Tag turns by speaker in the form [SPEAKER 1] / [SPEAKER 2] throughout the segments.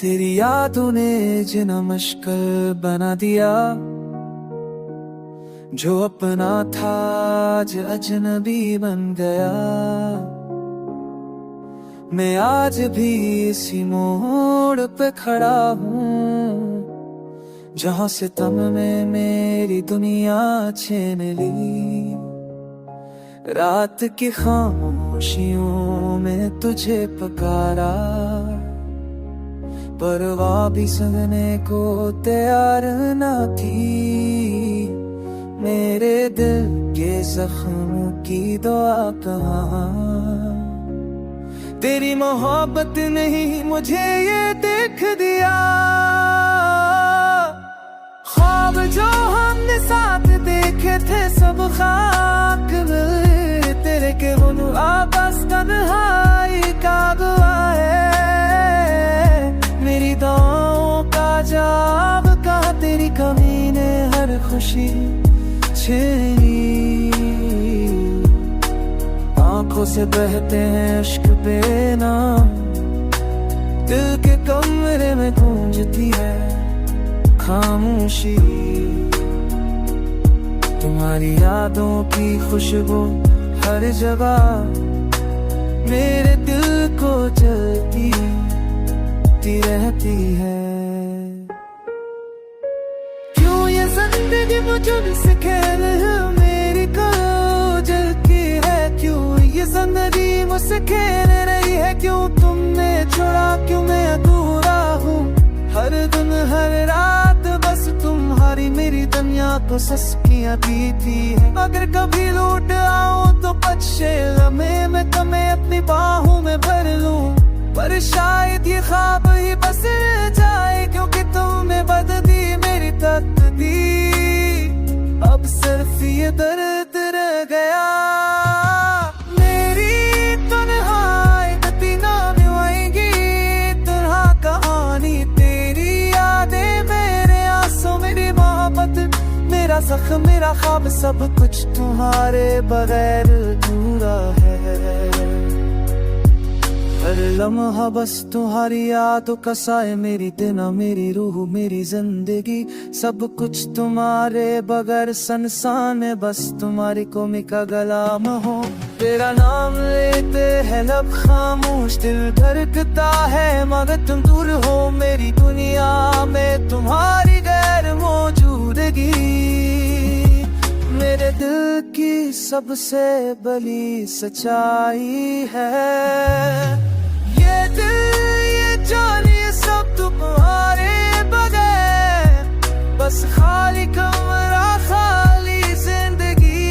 [SPEAKER 1] तेरी यादों ने जिना मुश्किल बना दिया, जो अपना था आज अजनबी बन गया। मैं आज भी इसी मोड़ पे खड़ा हूँ, जहाँ से तम में मेरी दुनिया छीन ली। रात की खामोशियों में तुझे पुकारा, परवाह भी सुनने को तैयार न थी। मेरे दिल के जख्म की दुआ कहाँ, तेरी मोहब्बत नहीं मुझे ये देख दिया। ख्वाब जो हमने साथ देखे थे सब खाक में, तेरे के गुन आपस तन्हाई का गवाह है। मेरी दुआओं का जवाब कहा, तेरी कमी ने हर खुशी छीनी। आंखों से बहते हैं इश्क बेनाम, दिल के कमरे में गूंजती है खामोशी। तुम्हारी यादों की खुशबू हर जगह मेरे दिल को जलती रहती है। क्यों ये जिंदगी मुझसे खेल मेरी को जलती है, क्यों ये जिंदगी मुझसे खेल रही है। क्यों तुमने छोड़ा, क्यों मैं अधूरा हूँ। हर दिन हर रात बस तुम्हारी मेरी दुनिया को सस्कियाँ पीती है। अगर कभी लौट आओ तो बच्चे लम्हे में तुम्हें अपनी बाहों में भर लूं, पर शायद ये ख्वाब ही बस जाए, क्योंकि तुमने बदल दी मेरी तकदीर। अब सिर्फ ये दर्द रह गया। मेरी तन्हाई गति ना निभाएगी तरह कहानी, तेरी यादें मेरे आंसू मेरी मोहब्बत मेरा जख्म मेरा ख्वाब सब कुछ तुम्हारे बगैर अधूरा है। हर लम्हा बस तुम्हारी यादों का साए, मेरी दिन मेरी रूह मेरी जिंदगी सब कुछ तुम्हारे बगैर सनसान है। बस तुम्हारी कोमी का गलाम हो, तेरा नाम लेते हैं लब खामोश, दिल धड़कता है मगर तुम दूर हो। मेरी दुनिया में तुम्हारी गैर मौजूदगी मेरे दिल की सबसे बड़ी सच्चाई है। ये दिल ये जान ये सब तुम्हारे बगैर, बस खाली कमरा खाली जिंदगी।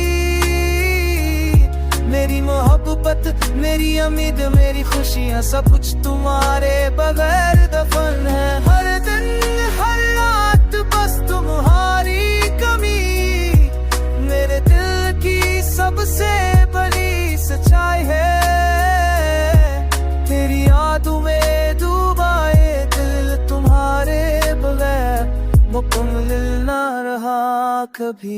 [SPEAKER 1] मेरी मोहब्बत मेरी उम्मीद मेरी खुशियाँ सब कुछ तुम्हारे बगैर दफन है। हर दिन हर रात बस तुम्हारी कमी मेरे दिल की सबसे बड़ी सच्चाई है। तेरी यादों में डूबा ये दिल तुम्हारे बगैर मुकम्मल ना रहा कभी।